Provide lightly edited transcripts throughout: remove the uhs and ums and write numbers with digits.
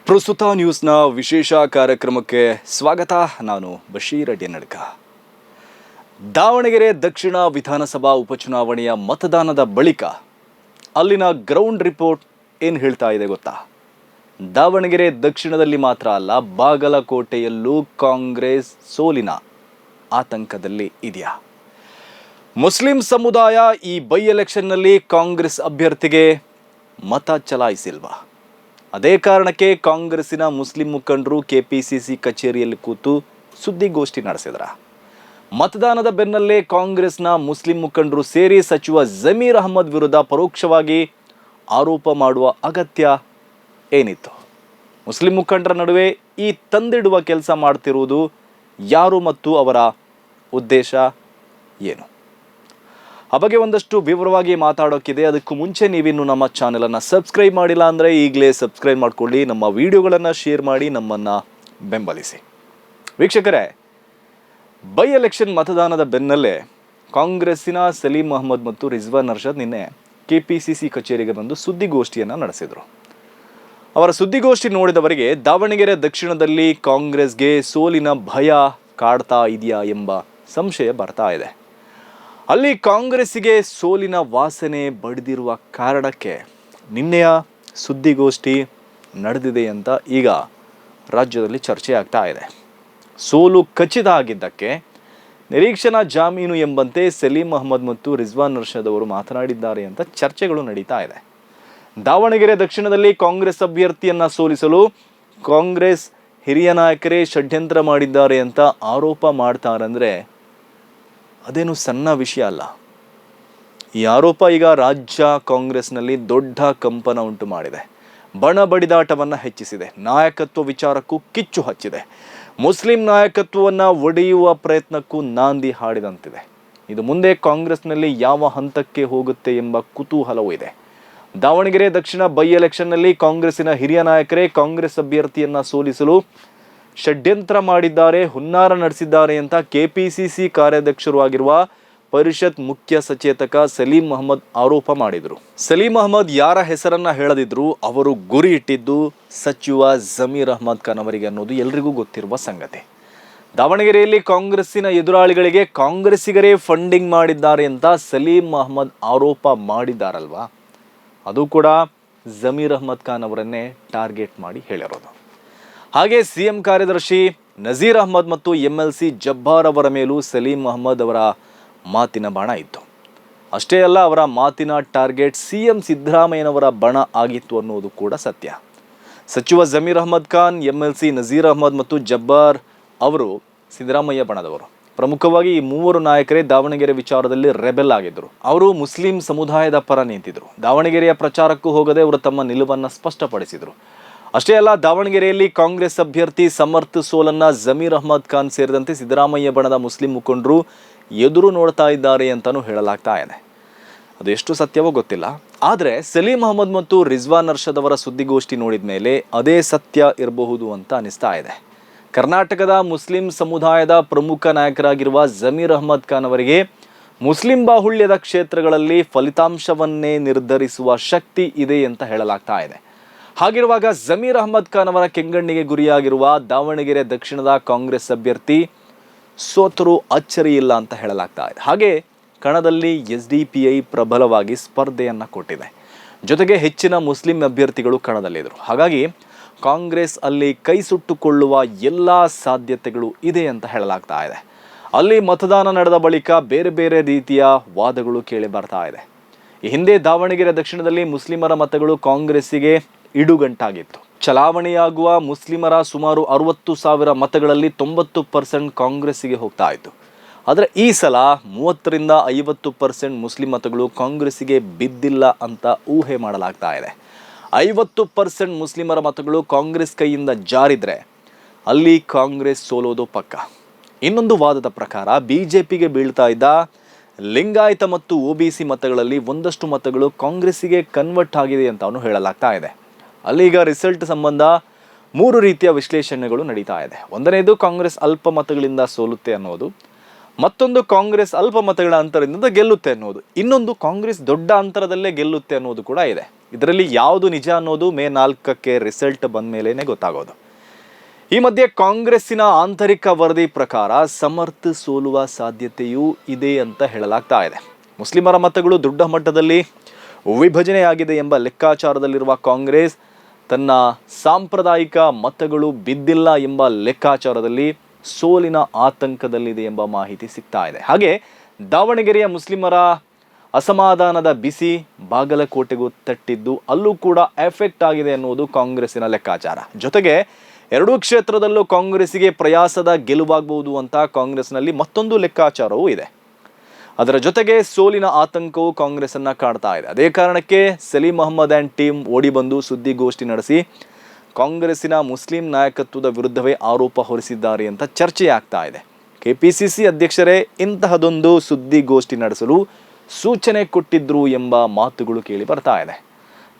ಪ್ರಸ್ತುತ ನ್ಯೂಸ್ನ ವಿಶೇಷ ಕಾರ್ಯಕ್ರಮಕ್ಕೆ ಸ್ವಾಗತ. ನಾನು ಬಶೀರ್ ಅಡ್ಯನಡ್ಕ. ದಾವಣಗೆರೆ ದಕ್ಷಿಣ ವಿಧಾನಸಭಾ ಉಪಚುನಾವಣೆಯ ಮತದಾನದ ಬಳಿಕ ಅಲ್ಲಿನ ಗ್ರೌಂಡ್ ರಿಪೋರ್ಟ್ ಏನು ಹೇಳ್ತಾ ಇದೆ ಗೊತ್ತಾ? ದಾವಣಗೆರೆ ದಕ್ಷಿಣದಲ್ಲಿ ಮಾತ್ರ ಅಲ್ಲ, ಬಾಗಲಕೋಟೆಯಲ್ಲೂ ಕಾಂಗ್ರೆಸ್ ಸೋಲಿನ ಆತಂಕದಲ್ಲಿ ಇದೆಯಾ? ಮುಸ್ಲಿಂ ಸಮುದಾಯ ಈ ಬೈ ಎಲೆಕ್ಷನ್ನಲ್ಲಿ ಕಾಂಗ್ರೆಸ್ ಅಭ್ಯರ್ಥಿಗೆ ಮತ ಚಲಾಯಿಸಿಲ್ವಾ? ಅದೇ ಕಾರಣಕ್ಕೆ ಕಾಂಗ್ರೆಸ್ಸಿನ ಮುಸ್ಲಿಂ ಮುಖಂಡರು ಕೆಪಿಸಿಸಿ ಕಚೇರಿಯಲ್ಲಿ ಕೂತು ಸುದ್ದಿಗೋಷ್ಠಿ ನಡೆಸಿದ್ರ. ಮತದಾನದ ಬೆನ್ನಲ್ಲೇ ಕಾಂಗ್ರೆಸ್ನ ಮುಸ್ಲಿಂ ಮುಖಂಡರು ಸೇರಿ ಸಚಿವ ಜಮೀರ್ ಅಹ್ಮದ್ ವಿರುದ್ಧ ಪರೋಕ್ಷವಾಗಿ ಆರೋಪ ಮಾಡುವ ಅಗತ್ಯ ಏನಿತ್ತು? ಮುಸ್ಲಿಂ ಮುಖಂಡರ ನಡುವೆ ಈ ತಂದಿಡುವ ಕೆಲಸ ಮಾಡ್ತಿರುವುದು ಯಾರು ಮತ್ತು ಅವರ ಉದ್ದೇಶ ಏನು? ಆ ಬಗ್ಗೆ ಒಂದಷ್ಟು ವಿವರವಾಗಿ ಮಾತಾಡೋಕ್ಕಿದೆ. ಅದಕ್ಕೂ ಮುಂಚೆ ನೀವಿನ್ನು ನಮ್ಮ ಚಾನೆಲನ್ನು ಸಬ್ಸ್ಕ್ರೈಬ್ ಮಾಡಿಲ್ಲ ಅಂದರೆ ಈಗಲೇ ಸಬ್ಸ್ಕ್ರೈಬ್ ಮಾಡಿಕೊಳ್ಳಿ, ನಮ್ಮ ವಿಡಿಯೋಗಳನ್ನು ಶೇರ್ ಮಾಡಿ, ನಮ್ಮನ್ನು ಬೆಂಬಲಿಸಿ. ವೀಕ್ಷಕರೇ, ಬೈ ಎಲೆಕ್ಷನ್ ಮತದಾನದ ಬೆನ್ನಲ್ಲೇ ಕಾಂಗ್ರೆಸ್ಸಿನ ಸಲೀಂ ಅಹ್ಮದ್ ಮತ್ತು ರಿಜ್ವಾನ್ ಅರ್ಷದ್ ನಿನ್ನೆ ಕೆಪಿಸಿಸಿ ಕಚೇರಿಗೆ ಬಂದು ಸುದ್ದಿಗೋಷ್ಠಿಯನ್ನು ನಡೆಸಿದರು. ಅವರ ಸುದ್ದಿಗೋಷ್ಠಿ ನೋಡಿದವರಿಗೆ ದಾವಣಗೆರೆ ದಕ್ಷಿಣದಲ್ಲಿ ಕಾಂಗ್ರೆಸ್ಗೆ ಸೋಲಿನ ಭಯ ಕಾಡ್ತಾ ಇದೆಯಾ ಎಂಬ ಸಂಶಯ ಬರ್ತಾ ಇದೆ. ಅಲ್ಲಿ ಕಾಂಗ್ರೆಸ್ಸಿಗೆ ಸೋಲಿನ ವಾಸನೆ ಬಡಿದಿರುವ ಕಾರಣಕ್ಕೆ ನಿನ್ನೆಯ ಸುದ್ದಿಗೋಷ್ಠಿ ನಡೆದಿದೆ ಅಂತ ಈಗ ರಾಜ್ಯದಲ್ಲಿ ಚರ್ಚೆ ಆಗ್ತಾ ಇದೆ. ಸೋಲು ಖಚಿತ ಆಗಿದ್ದಕ್ಕೆ ನಿರೀಕ್ಷಣಾ ಜಾಮೀನು ಎಂಬಂತೆ ಸಲೀಂ ಅಹ್ಮದ್ ಮತ್ತು ರಿಜ್ವಾನ್ ಅರ್ಷದ್ ಅವರು ಮಾತನಾಡಿದ್ದಾರೆ ಅಂತ ಚರ್ಚೆಗಳು ನಡೀತಾ ಇದೆ. ದಾವಣಗೆರೆ ದಕ್ಷಿಣದಲ್ಲಿ ಕಾಂಗ್ರೆಸ್ ಅಭ್ಯರ್ಥಿಯನ್ನ ಸೋಲಿಸಲು ಕಾಂಗ್ರೆಸ್ ಹಿರಿಯ ನಾಯಕರೇ ಷಡ್ಯಂತ್ರ ಮಾಡಿದ್ದಾರೆ ಅಂತ ಆರೋಪ ಮಾಡ್ತಾರಂದ್ರೆ ಅದೇನು ಸಣ್ಣ ವಿಷಯ ಅಲ್ಲ. ಈ ಆರೋಪ ಈಗ ರಾಜ್ಯ ಕಾಂಗ್ರೆಸ್ನಲ್ಲಿ ದೊಡ್ಡ ಕಂಪನ ಉಂಟು ಮಾಡಿದೆ. ಬಣ ಬಡಿದಾಟವನ್ನು ಹೆಚ್ಚಿಸಿದೆ. ನಾಯಕತ್ವ ವಿಚಾರಕ್ಕೂ ಕಿಚ್ಚು ಹಚ್ಚಿದೆ. ಮುಸ್ಲಿಂ ನಾಯಕತ್ವವನ್ನು ಒಡೆಯುವ ಪ್ರಯತ್ನಕ್ಕೂ ನಾಂದಿ ಹಾಡಿದಂತಿದೆ. ಇದು ಮುಂದೆ ಕಾಂಗ್ರೆಸ್ನಲ್ಲಿ ಯಾವ ಹಂತಕ್ಕೆ ಹೋಗುತ್ತೆ ಎಂಬ ಕುತೂಹಲವೂ ಇದೆ. ದಾವಣಗೆರೆ ದಕ್ಷಿಣ ಬೈ ಎಲೆಕ್ಷನ್ನಲ್ಲಿ ಕಾಂಗ್ರೆಸ್ಸಿನ ಹಿರಿಯ ನಾಯಕರೇ ಕಾಂಗ್ರೆಸ್ ಅಭ್ಯರ್ಥಿಯನ್ನ ಸೋಲಿಸಲು ಷಡ್ಯಂತ್ರ ಮಾಡಿದ್ದಾರೆ, ಹುನ್ನಾರ ನಡೆಸಿದ್ದಾರೆ ಅಂತ ಕೆಪಿಸಿಸಿ ಕಾರ್ಯಾಧ್ಯಕ್ಷರು ಆಗಿರುವ ಪರಿಷತ್ ಮುಖ್ಯ ಸಚೇತಕ ಸಲೀಂ ಅಹ್ಮದ್ ಆರೋಪ ಮಾಡಿದರು. ಸಲೀಂ ಅಹ್ಮದ್ ಯಾರ ಹೆಸರನ್ನ ಹೇಳದಿದ್ರು ಅವರು ಗುರಿ ಇಟ್ಟಿದ್ದು ಸಚಿವ ಜಮೀರ್ ಅಹ್ಮದ್ ಖಾನ್ ಅವರಿಗೆ ಅನ್ನೋದು ಎಲ್ರಿಗೂ ಗೊತ್ತಿರುವ ಸಂಗತಿ. ದಾವಣಗೆರೆಯಲ್ಲಿ ಕಾಂಗ್ರೆಸ್ಸಿನ ಎದುರಾಳಿಗಳಿಗೆ ಕಾಂಗ್ರೆಸ್ಸಿಗರೇ ಫಂಡಿಂಗ್ ಮಾಡಿದ್ದಾರೆ ಅಂತ ಸಲೀಂ ಅಹ್ಮದ್ ಆರೋಪ ಮಾಡಿದ್ದಾರಲ್ವಾ, ಅದು ಕೂಡ ಜಮೀರ್ ಅಹ್ಮದ್ ಖಾನ್ ಅವರನ್ನೇ ಟಾರ್ಗೆಟ್ ಮಾಡಿ ಹೇಳಿರೋದು. ಹಾಗೆ ಸಿಎಂ ಕಾರ್ಯದರ್ಶಿ ನಜೀರ್ ಅಹ್ಮದ್ ಮತ್ತು ಎಂಎಲ್ಸಿ ಜಬ್ಬಾರ್ ಅವರ ಮೇಲೂ ಸಲೀಂ ಅಹ್ಮದ್ ಅವರ ಮಾತಿನ ಬಾಣ ಇತ್ತು. ಅಷ್ಟೇ ಅಲ್ಲ, ಅವರ ಮಾತಿನ ಟಾರ್ಗೆಟ್ ಸಿಎಂ ಸಿದ್ದರಾಮಯ್ಯನವರ ಬಣ ಆಗಿತ್ತು ಅನ್ನೋದು ಕೂಡ ಸತ್ಯ. ಸಚಿವ ಜಮೀರ್ ಅಹ್ಮದ್ ಖಾನ್, ಎಂಎಲ್ಸಿ ನಜೀರ್ ಅಹ್ಮದ್ ಮತ್ತು ಜಬ್ಬಾರ್ ಅವರು ಸಿದ್ದರಾಮಯ್ಯ ಬಣದವರು. ಪ್ರಮುಖವಾಗಿ ಈ ಮೂವರು ನಾಯಕರೇ ದಾವಣಗೆರೆ ವಿಚಾರದಲ್ಲಿ ರೆಬೆಲ್ ಆಗಿದ್ದರು. ಅವರು ಮುಸ್ಲಿಂ ಸಮುದಾಯದ ಪರ ನಿಂತಿದ್ರು. ದಾವಣಗೆರೆಯ ಪ್ರಚಾರಕ್ಕೂ ಹೋಗದೆ ಅವರು ತಮ್ಮ ನಿಲುವನ್ನು ಸ್ಪಷ್ಟಪಡಿಸಿದರು. ಅಷ್ಟೇ ಅಲ್ಲ, ದಾವಣಗೆರೆಯಲ್ಲಿ ಕಾಂಗ್ರೆಸ್ ಅಭ್ಯರ್ಥಿ ಸಮರ್ಥ ಸೋಲನ್ನ ಜಮೀರ್ ಅಹ್ಮದ್ ಖಾನ್ ಸೇರಿದಂತೆ ಸಿದ್ದರಾಮಯ್ಯ ಬಣದ ಮುಸ್ಲಿಂ ಮುಖಂಡರು ಎದುರು ನೋಡ್ತಾ ಇದ್ದಾರೆ ಅಂತಾನೂ ಹೇಳಲಾಗ್ತಾ ಇದೆ. ಅದು ಎಷ್ಟು ಸತ್ಯವೋ ಗೊತ್ತಿಲ್ಲ. ಆದರೆ ಸಲೀಂ ಅಹ್ಮದ್ ಮತ್ತು ರಿಜ್ವಾನ್ ಅರ್ಷದ್ ಅವರ ಸುದ್ದಿಗೋಷ್ಠಿ ನೋಡಿದ ಮೇಲೆ ಅದೇ ಸತ್ಯ ಇರಬಹುದು ಅಂತ ಅನಿಸ್ತಾ ಇದೆ. ಕರ್ನಾಟಕದ ಮುಸ್ಲಿಂ ಸಮುದಾಯದ ಪ್ರಮುಖ ನಾಯಕರಾಗಿರುವ ಜಮೀರ್ ಅಹ್ಮದ್ ಖಾನ್ ಅವರಿಗೆ ಮುಸ್ಲಿಂ ಬಾಹುಳ್ಯದ ಕ್ಷೇತ್ರಗಳಲ್ಲಿ ಫಲಿತಾಂಶವನ್ನೇ ನಿರ್ಧರಿಸುವ ಶಕ್ತಿ ಇದೆ ಅಂತ ಹೇಳಲಾಗ್ತಾ ಇದೆ. ಹಾಗಿರುವಾಗ ಜಮೀರ್ ಅಹ್ಮದ್ ಖಾನ್ ಅವರ ಕೆಂಗಣ್ಣಿಗೆ ಗುರಿಯಾಗಿರುವ ದಾವಣಗೆರೆ ದಕ್ಷಿಣದ ಕಾಂಗ್ರೆಸ್ ಅಭ್ಯರ್ಥಿ ಸೋತರೂ ಅಚ್ಚರಿ ಇಲ್ಲ ಅಂತ ಹೇಳಲಾಗ್ತಾ ಇದೆ. ಹಾಗೆ ಕಣದಲ್ಲಿ SDPI ಪ್ರಬಲವಾಗಿ ಸ್ಪರ್ಧೆಯನ್ನು ಕೊಟ್ಟಿದೆ. ಜೊತೆಗೆ ಹೆಚ್ಚಿನ ಮುಸ್ಲಿಂ ಅಭ್ಯರ್ಥಿಗಳು ಕಣದಲ್ಲಿದ್ದರು. ಹಾಗಾಗಿ ಕಾಂಗ್ರೆಸ್ ಅಲ್ಲಿ ಕೈ ಸುಟ್ಟುಕೊಳ್ಳುವ ಎಲ್ಲ ಸಾಧ್ಯತೆಗಳು ಇದೆ ಅಂತ ಹೇಳಲಾಗ್ತಾ ಇದೆ. ಅಲ್ಲಿ ಮತದಾನ ನಡೆದ ಬಳಿಕ ಬೇರೆ ಬೇರೆ ರೀತಿಯ ವಾದಗಳು ಕೇಳಿ ಬರ್ತಾ ಇದೆ. ಈ ಹಿಂದೆ ದಾವಣಗೆರೆ ದಕ್ಷಿಣದಲ್ಲಿ ಮುಸ್ಲಿಮರ ಮತಗಳು ಕಾಂಗ್ರೆಸ್ಸಿಗೆ ಇಡುಗಂಟಾಗಿತ್ತು. ಚಲಾವಣೆಯಾಗುವ ಮುಸ್ಲಿಮರ ಸುಮಾರು 60,000 ಮತಗಳಲ್ಲಿ 90% ಕಾಂಗ್ರೆಸ್ಸಿಗೆ ಹೋಗ್ತಾ ಇತ್ತು. ಆದರೆ ಈ ಸಲ 30ರಿಂದ 50% ಮುಸ್ಲಿಂ ಮತಗಳು ಕಾಂಗ್ರೆಸ್ಸಿಗೆ ಬಿದ್ದಿಲ್ಲ ಅಂತ ಊಹೆ ಮಾಡಲಾಗ್ತಾ ಇದೆ. 50% ಮುಸ್ಲಿಮರ ಮತಗಳು ಕಾಂಗ್ರೆಸ್ ಕೈಯಿಂದ ಜಾರಿದ್ರೆ ಅಲ್ಲಿ ಕಾಂಗ್ರೆಸ್ ಸೋಲೋದು ಪಕ್ಕ. ಇನ್ನೊಂದು ವಾದದ ಪ್ರಕಾರ ಬಿಜೆಪಿಗೆ ಬೀಳ್ತಾ ಇದ್ದ ಲಿಂಗಾಯತ ಮತ್ತು OBC ಮತಗಳಲ್ಲಿ ಒಂದಷ್ಟು ಮತಗಳು ಕಾಂಗ್ರೆಸ್ಸಿಗೆ ಕನ್ವರ್ಟ್ ಆಗಿದೆ ಅಂತ ಹೇಳಲಾಗ್ತಾ ಇದೆ. ಅಲ್ಲಿ ಈಗ ರಿಸಲ್ಟ್ ಸಂಬಂಧ 3 ರೀತಿಯ ವಿಶ್ಲೇಷಣೆಗಳು ನಡೀತಾ ಇದೆ. ಒಂದನೇದು ಕಾಂಗ್ರೆಸ್ ಅಲ್ಪ ಮತಗಳಿಂದ ಸೋಲುತ್ತೆ ಅನ್ನೋದು. ಮತ್ತೊಂದು ಕಾಂಗ್ರೆಸ್ ಅಲ್ಪ ಮತಗಳ ಅಂತರದಿಂದ ಗೆಲ್ಲುತ್ತೆ ಅನ್ನೋದು, ಇನ್ನೊಂದು ಕಾಂಗ್ರೆಸ್ ದೊಡ್ಡ ಅಂತರದಲ್ಲೇ ಗೆಲ್ಲುತ್ತೆ ಅನ್ನೋದು ಕೂಡ ಇದೆ. ಇದರಲ್ಲಿ ಯಾವುದು ನಿಜ ಅನ್ನೋದು ಮೇ 4ಕ್ಕೆ ರಿಸಲ್ಟ್ ಬಂದ ಮೇಲೇನೆ ಗೊತ್ತಾಗೋದು. ಈ ಮಧ್ಯೆ ಕಾಂಗ್ರೆಸ್ಸಿನ ಆಂತರಿಕ ವರದಿ ಪ್ರಕಾರ ಸಮರ್ಥ ಸೋಲುವ ಸಾಧ್ಯತೆಯೂ ಇದೆ ಅಂತ ಹೇಳಲಾಗ್ತಾ ಇದೆ. ಮುಸ್ಲಿಮರ ಮತಗಳು ದೊಡ್ಡ ಮಟ್ಟದಲ್ಲಿ ವಿಭಜನೆಯಾಗಿದೆ ಎಂಬ ಲೆಕ್ಕಾಚಾರದಲ್ಲಿರುವ ಕಾಂಗ್ರೆಸ್ ತನ್ನ ಸಾಂಪ್ರದಾಯಿಕ ಮತಗಳು ಬಿದ್ದಿಲ್ಲ ಎಂಬ ಲೆಕ್ಕಾಚಾರದಲ್ಲಿ ಸೋಲಿನ ಆತಂಕದಲ್ಲಿದೆ ಎಂಬ ಮಾಹಿತಿ ಸಿಗ್ತಾ ಇದೆ. ಹಾಗೆ ದಾವಣಗೆರೆಯ ಮುಸ್ಲಿಮರ ಅಸಮಾಧಾನದ ಬಿಸಿ ಬಾಗಲಕೋಟೆಗೂ ತಟ್ಟಿದ್ದು ಅಲ್ಲೂ ಕೂಡ ಎಫೆಕ್ಟ್ ಆಗಿದೆ ಅನ್ನೋದು ಕಾಂಗ್ರೆಸ್ಸಿನ ಲೆಕ್ಕಾಚಾರ. ಜೊತೆಗೆ ಎರಡೂ ಕ್ಷೇತ್ರದಲ್ಲೂ ಕಾಂಗ್ರೆಸ್ಸಿಗೆ ಪ್ರಯಾಸದ ಗೆಲುವಾಗಬಹುದು ಅಂತ ಕಾಂಗ್ರೆಸ್ನಲ್ಲಿ ಮತ್ತೊಂದು ಲೆಕ್ಕಾಚಾರವೂ ಇದೆ. ಅದರ ಜೊತೆಗೆ ಸೋಲಿನ ಆತಂಕವು ಕಾಂಗ್ರೆಸ್ ಅನ್ನ ಕಾಡ್ತಾ ಇದೆ. ಅದೇ ಕಾರಣಕ್ಕೆ ಸಲೀಂ ಅಹ್ಮದ್ ಆ್ಯಂಡ್ ಟೀಮ್ ಓಡಿ ಬಂದು ಸುದ್ದಿಗೋಷ್ಠಿ ನಡೆಸಿ ಕಾಂಗ್ರೆಸ್ಸಿನ ಮುಸ್ಲಿಂ ನಾಯಕತ್ವದ ವಿರುದ್ಧವೇ ಆರೋಪ ಹೊರಿಸಿದ್ದಾರೆ ಅಂತ ಚರ್ಚೆ ಆಗ್ತಾ ಇದೆ. ಕೆಪಿಸಿಸಿ ಅಧ್ಯಕ್ಷರೇ ಇಂತಹದೊಂದು ಸುದ್ದಿಗೋಷ್ಠಿ ನಡೆಸಲು ಸೂಚನೆ ಕೊಟ್ಟಿದ್ರು ಎಂಬ ಮಾತುಗಳು ಕೇಳಿ ಬರ್ತಾ ಇದೆ.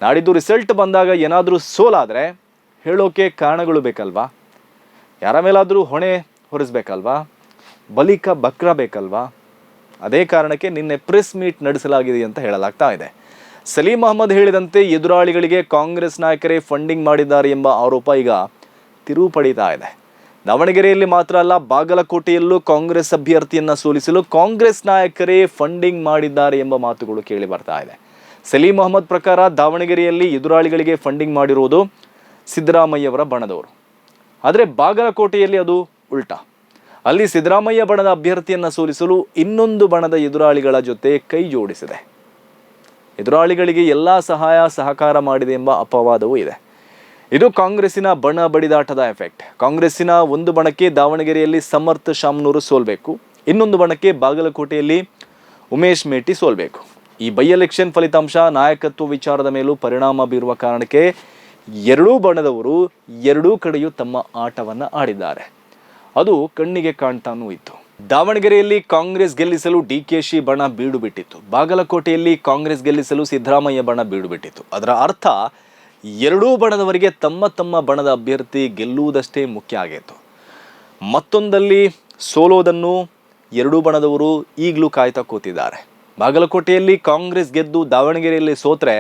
ನಾಡಿದ್ದು ರಿಸಲ್ಟ್ ಬಂದಾಗ ಏನಾದರೂ ಸೋಲಾದರೆ ಹೇಳೋಕೆ ಕಾರಣಗಳು ಬೇಕಲ್ವಾ? ಯಾರ ಮೇಲಾದರೂ ಹೊಣೆ ಹೊರಿಸ್ಬೇಕಲ್ವಾ? ಬಲಿಕ ಬಕ್ರ ಬೇಕಲ್ವಾ? ಅದೇ ಕಾರಣಕ್ಕೆ ನಿನ್ನೆ ಪ್ರೆಸ್ ಮೀಟ್ ನಡೆಸಲಾಗಿದೆ ಅಂತ ಹೇಳಲಾಗ್ತಾ ಇದೆ. ಸಲೀಂ ಅಹ್ಮದ್ ಹೇಳಿದಂತೆ ಎದುರಾಳಿಗಳಿಗೆ ಕಾಂಗ್ರೆಸ್ ನಾಯಕರೇ ಫಂಡಿಂಗ್ ಮಾಡಿದ್ದಾರೆ ಎಂಬ ಆರೋಪ ಈಗ ತಿರುವು ಪಡೀತಾ ಇದೆ. ದಾವಣಗೆರೆಯಲ್ಲಿ ಮಾತ್ರ ಅಲ್ಲ, ಬಾಗಲಕೋಟೆಯಲ್ಲೂ ಕಾಂಗ್ರೆಸ್ ಅಭ್ಯರ್ಥಿಯನ್ನ ಸೋಲಿಸಲು ಕಾಂಗ್ರೆಸ್ ನಾಯಕರೇ ಫಂಡಿಂಗ್ ಮಾಡಿದ್ದಾರೆ ಎಂಬ ಮಾತುಗಳು ಕೇಳಿ ಬರ್ತಾ ಇದೆ. ಸಲೀಂ ಅಹ್ಮದ್ ಪ್ರಕಾರ ದಾವಣಗೆರೆಯಲ್ಲಿ ಎದುರಾಳಿಗಳಿಗೆ ಫಂಡಿಂಗ್ ಮಾಡಿರುವುದು ಸಿದ್ದರಾಮಯ್ಯವರ ಬಣದವರು. ಆದರೆ ಬಾಗಲಕೋಟೆಯಲ್ಲಿ ಅದು ಉಲ್ಟಾ. ಅಲ್ಲಿ ಸಿದ್ದರಾಮಯ್ಯ ಬಣದ ಅಭ್ಯರ್ಥಿಯನ್ನ ಸೋಲಿಸಲು ಇನ್ನೊಂದು ಬಣದ ಎದುರಾಳಿಗಳ ಜೊತೆ ಕೈ ಜೋಡಿಸಿದೆ. ಎದುರಾಳಿಗಳಿಗೆ ಎಲ್ಲ ಸಹಾಯ ಸಹಕಾರ ಮಾಡಿದೆ ಎಂಬ ಅಪವಾದವೂ ಇದೆ. ಇದು ಕಾಂಗ್ರೆಸ್ಸಿನ ಬಣ ಬಡಿದಾಟದ ಎಫೆಕ್ಟ್. ಕಾಂಗ್ರೆಸ್ಸಿನ ಒಂದು ಬಣಕ್ಕೆ ದಾವಣಗೆರೆಯಲ್ಲಿ ಸಮರ್ಥ ಶಾಮನೂರು ಸೋಲ್ಬೇಕು, ಇನ್ನೊಂದು ಬಣಕ್ಕೆ ಬಾಗಲಕೋಟೆಯಲ್ಲಿ ಉಮೇಶ್ ಮೇಟಿ ಸೋಲ್ಬೇಕು. ಈ ಬೈ ಎಲೆಕ್ಷನ್ ಫಲಿತಾಂಶ ನಾಯಕತ್ವ ವಿಚಾರದ ಮೇಲೂ ಪರಿಣಾಮ ಬೀರುವ ಕಾರಣಕ್ಕೆ ಎರಡೂ ಬಣದವರು ಎರಡೂ ಕಡೆಯೂ ತಮ್ಮ ಆಟವನ್ನ ಆಡಿದ್ದಾರೆ. ಅದು ಕಣ್ಣಿಗೆ ಕಾಣ್ತಾನೂ ಇತ್ತು. ದಾವಣಗೆರೆಯಲ್ಲಿ ಕಾಂಗ್ರೆಸ್ ಗೆಲ್ಲಿಸಲು ಡಿಕೆಶಿ ಬಣ ಬೀಡು ಬಿಟ್ಟಿತ್ತು. ಬಾಗಲಕೋಟೆಯಲ್ಲಿ ಕಾಂಗ್ರೆಸ್ ಗೆಲ್ಲಿಸಲು ಸಿದ್ದರಾಮಯ್ಯ ಬಣ ಬೀಡು ಬಿಟ್ಟಿತ್ತು. ಅದರ ಅರ್ಥ ಎರಡೂ ಬಣದವರಿಗೆ ತಮ್ಮ ತಮ್ಮ ಬಣದ ಅಭ್ಯರ್ಥಿ ಗೆಲ್ಲುವುದಷ್ಟೇ ಮುಖ್ಯ ಆಗಿತ್ತು. ಮತ್ತೊಂದಲ್ಲಿ ಸೋಲೋದನ್ನು ಎರಡೂ ಬಣದವರು ಈಗಲೂ ಕಾಯ್ತಾ ಕೂತಿದ್ದಾರೆ. ಬಾಗಲಕೋಟೆಯಲ್ಲಿ ಕಾಂಗ್ರೆಸ್ ಗೆದ್ದು ದಾವಣಗೆರೆಯಲ್ಲಿ ಸೋತ್ರೆ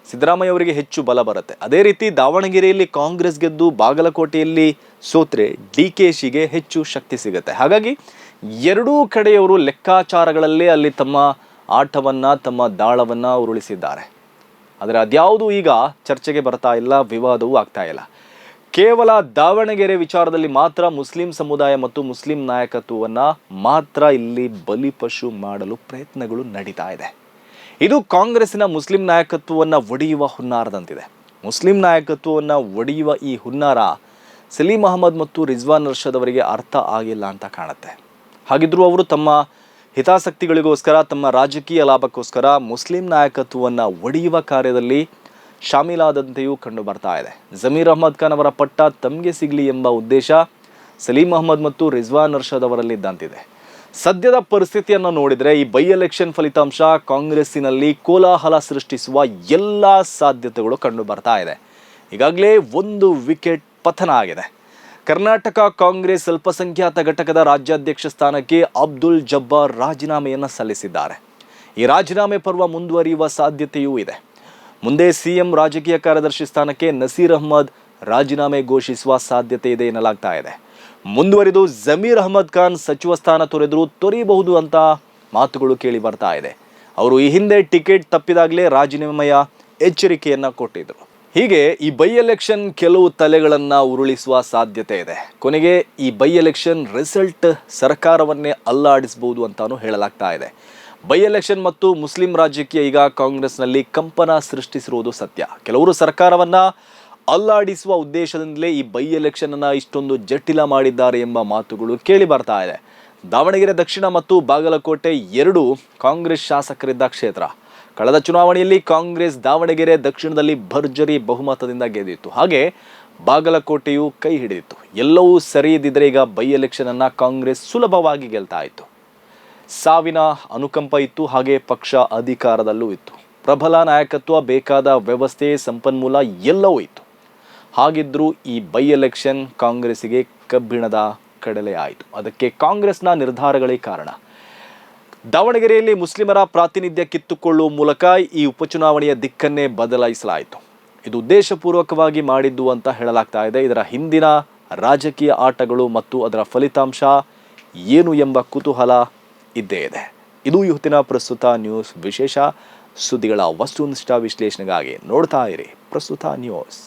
ಸಿದ್ದರಾಮಯ್ಯ ಅವರಿಗೆ ಹೆಚ್ಚು ಬಲ ಬರುತ್ತೆ. ಅದೇ ರೀತಿ ದಾವಣಗೆರೆಯಲ್ಲಿ ಕಾಂಗ್ರೆಸ್ ಗೆದ್ದು ಬಾಗಲಕೋಟೆಯಲ್ಲಿ ಸೋತ್ರೆ ಡಿಕೆಶಿಗೆ ಹೆಚ್ಚು ಶಕ್ತಿ ಸಿಗುತ್ತೆ. ಹಾಗಾಗಿ ಎರಡೂ ಕಡೆಯವರು ಲೆಕ್ಕಾಚಾರಗಳಲ್ಲೇ ಅಲ್ಲಿ ತಮ್ಮ ಆಟವನ್ನ ತಮ್ಮ ದಾಳವನ್ನ ಉರುಳಿಸಿದ್ದಾರೆ. ಆದರೆ ಅದ್ಯಾವುದು ಈಗ ಚರ್ಚೆಗೆ ಬರ್ತಾ ಇಲ್ಲ, ವಿವಾದವೂ ಆಗ್ತಾ ಇಲ್ಲ. ಕೇವಲ ದಾವಣಗೆರೆ ವಿಚಾರದಲ್ಲಿ ಮಾತ್ರ ಮುಸ್ಲಿಂ ಸಮುದಾಯ ಮತ್ತು ಮುಸ್ಲಿಂ ನಾಯಕತ್ವವನ್ನ ಮಾತ್ರ ಇಲ್ಲಿ ಬಲಿಪಶು ಮಾಡಲು ಪ್ರಯತ್ನಗಳು ನಡೀತಾ ಇದೆ. ಇದು ಕಾಂಗ್ರೆಸ್ಸಿನ ಮುಸ್ಲಿಂ ನಾಯಕತ್ವವನ್ನು ಒಡೆಯುವ ಹುನ್ನಾರದಂತಿದೆ. ಮುಸ್ಲಿಂ ನಾಯಕತ್ವವನ್ನು ಒಡೆಯುವ ಈ ಹುನ್ನಾರ ಸಲೀಂ ಅಹ್ಮದ್ ಮತ್ತು ರಿಜ್ವಾನ್ ಅರ್ಷದ್ ಅವರಿಗೆ ಅರ್ಥ ಆಗಿಲ್ಲ ಅಂತ ಕಾಣುತ್ತೆ. ಹಾಗಿದ್ರೂ ಅವರು ತಮ್ಮ ಹಿತಾಸಕ್ತಿಗಳಿಗೋಸ್ಕರ, ತಮ್ಮ ರಾಜಕೀಯ ಲಾಭಕ್ಕೋಸ್ಕರ ಮುಸ್ಲಿಂ ನಾಯಕತ್ವವನ್ನು ಒಡೆಯುವ ಕಾರ್ಯದಲ್ಲಿ ಶಾಮೀಲಾದಂತೆಯೂ ಕಂಡು ಬರ್ತಾ ಇದೆ. ಜಮೀರ್ ಅಹ್ಮದ್ ಖಾನ್ ಅವರ ಪಟ್ಟ ತಮಗೆ ಸಿಗಲಿ ಎಂಬ ಉದ್ದೇಶ ಸಲೀಂ ಅಹ್ಮದ್ ಮತ್ತು ರಿಜ್ವಾನ್ ಅರ್ಷದ್ ಅವರಲ್ಲಿದ್ದಂತಿದೆ. ಸದ್ಯದ ಪರಿಸ್ಥಿತಿಯನ್ನು ನೋಡಿದರೆ ಈ ಬೈ ಎಲೆಕ್ಷನ್ ಫಲಿತಾಂಶ ಕಾಂಗ್ರೆಸ್ಸಿನಲ್ಲಿ ಕೋಲಾಹಲ ಸೃಷ್ಟಿಸುವ ಎಲ್ಲ ಸಾಧ್ಯತೆಗಳು ಕಂಡು ಬರ್ತಾ ಇದೆ. ಈಗಾಗಲೇ ಒಂದು ವಿಕೆಟ್ ಪತನ ಆಗಿದೆ. ಕರ್ನಾಟಕ ಕಾಂಗ್ರೆಸ್ ಅಲ್ಪಸಂಖ್ಯಾತ ಘಟಕದ ರಾಜ್ಯಾಧ್ಯಕ್ಷ ಸ್ಥಾನಕ್ಕೆ ಅಬ್ದುಲ್ ಜಬ್ಬಾರ್ ರಾಜೀನಾಮೆಯನ್ನು ಸಲ್ಲಿಸಿದ್ದಾರೆ. ಈ ರಾಜೀನಾಮೆ ಪರ್ವ ಮುಂದುವರಿಯುವ ಸಾಧ್ಯತೆಯೂ ಇದೆ. ಮುಂದೆ ಸಿಎಂ ರಾಜಕೀಯ ಕಾರ್ಯದರ್ಶಿ ಸ್ಥಾನಕ್ಕೆ ನಸೀರ್ ಅಹ್ಮದ್ ರಾಜೀನಾಮೆ ಘೋಷಿಸುವ ಸಾಧ್ಯತೆ ಇದೆ ಎನ್ನಲಾಗ್ತಾ ಇದೆ. ಮುಂದುವರಿದು ಜಮೀರ್ ಅಹ್ಮದ್ ಖಾನ್ ಸಚಿವ ಸ್ಥಾನ ತೊರೆಯಬಹುದು ಅಂತ ಮಾತುಗಳು ಕೇಳಿ ಬರ್ತಾ ಇದೆ. ಅವರು ಈ ಹಿಂದೆ ಟಿಕೆಟ್ ತಪ್ಪಿದಾಗಲೇ ರಾಜೀನಾಮೆಯ ಎಚ್ಚರಿಕೆಯನ್ನ ಕೊಟ್ಟಿದ್ರು. ಹೀಗೆ ಈ ಬೈ ಎಲೆಕ್ಷನ್ ಕೆಲವು ತಲೆಗಳನ್ನ ಉರುಳಿಸುವ ಸಾಧ್ಯತೆ ಇದೆ. ಕೊನೆಗೆ ಈ ಬೈ ಎಲೆಕ್ಷನ್ ರಿಸಲ್ಟ್ ಸರ್ಕಾರವನ್ನೇ ಅಲ್ಲಾಡಿಸಬಹುದು ಅಂತಾನೂ ಹೇಳಲಾಗ್ತಾ ಇದೆ. ಬೈ ಎಲೆಕ್ಷನ್ ಮತ್ತು ಮುಸ್ಲಿಂ ರಾಜಕೀಯ ಈಗ ಕಾಂಗ್ರೆಸ್ನಲ್ಲಿ ಕಂಪನ ಸೃಷ್ಟಿಸಿರುವುದು ಸತ್ಯ. ಕೆಲವರು ಸರ್ಕಾರವನ್ನ ಅಲ್ಲಾಡಿಸುವ ಉದ್ದೇಶದಿಂದಲೇ ಈ ಬೈ ಎಲೆಕ್ಷನ್ ಅನ್ನ ಇಷ್ಟೊಂದು ಜಟಿಲ ಮಾಡಿದ್ದಾರೆ ಎಂಬ ಮಾತುಗಳು ಕೇಳಿ ಬರ್ತಾ ಇದೆ. ದಾವಣಗೆರೆ ದಕ್ಷಿಣ ಮತ್ತು ಬಾಗಲಕೋಟೆ ಎರಡೂ ಕಾಂಗ್ರೆಸ್ ಶಾಸಕರಿದ್ದ ಕ್ಷೇತ್ರ. ಕಳೆದ ಚುನಾವಣೆಯಲ್ಲಿ ಕಾಂಗ್ರೆಸ್ ದಾವಣಗೆರೆ ದಕ್ಷಿಣದಲ್ಲಿ ಭರ್ಜರಿ ಬಹುಮತದಿಂದ ಗೆದ್ದಿತ್ತು. ಹಾಗೆ ಬಾಗಲಕೋಟೆಯು ಕೈ ಹಿಡಿದಿತ್ತು. ಎಲ್ಲವೂ ಸರಿ ಇದ್ದಿದ್ರೆ ಈಗ ಬೈ ಎಲೆಕ್ಷನ್ ಅನ್ನ ಕಾಂಗ್ರೆಸ್ ಸುಲಭವಾಗಿ ಗೆಲ್ತಾ ಇತ್ತು. ಸಾವಿನ ಅನುಕಂಪ ಇತ್ತು, ಹಾಗೆ ಪಕ್ಷ ಅಧಿಕಾರದಲ್ಲೂ ಇತ್ತು. ಪ್ರಬಲ ನಾಯಕತ್ವ, ಬೇಕಾದ ವ್ಯವಸ್ಥೆ, ಸಂಪನ್ಮೂಲ ಎಲ್ಲವೂ ಇತ್ತು. ಹಾಗಿದ್ರೂ ಈ ಬೈ ಎಲೆಕ್ಷನ್ ಕಾಂಗ್ರೆಸ್ಸಿಗೆ ಕಬ್ಬಿಣದ ಕಡಲೆ ಆಯಿತು. ಅದಕ್ಕೆ ಕಾಂಗ್ರೆಸ್ನ ನಿರ್ಧಾರಗಳೇ ಕಾರಣ. ದಾವಣಗೆರೆಯಲ್ಲಿ ಮುಸ್ಲಿಮರ ಪ್ರಾತಿನಿಧ್ಯ ಕಿತ್ತುಕೊಳ್ಳುವ ಮೂಲಕ ಈ ಉಪಚುನಾವಣೆಯ ದಿಕ್ಕನ್ನೇ ಬದಲಾಯಿಸಲಾಯಿತು. ಇದು ಉದ್ದೇಶಪೂರ್ವಕವಾಗಿ ಮಾಡಿದ್ದು ಅಂತ ಹೇಳಲಾಗ್ತಾ ಇದೆ. ಇದರ ಹಿಂದಿನ ರಾಜಕೀಯ ಆಟಗಳು ಮತ್ತು ಅದರ ಫಲಿತಾಂಶ ಏನು ಎಂಬ ಕುತೂಹಲ ಇದ್ದೇ ಇದೆ. ಇದು ಇವತ್ತಿನ ಪ್ರಸ್ತುತ ನ್ಯೂಸ್ ವಿಶೇಷ ಸುದ್ದಿಗಳ ವಸ್ತುನಿಷ್ಠ ವಿಶ್ಲೇಷಣೆಗಾಗಿ ನೋಡ್ತಾ ಇರಿ ಪ್ರಸ್ತುತ ನ್ಯೂಸ್.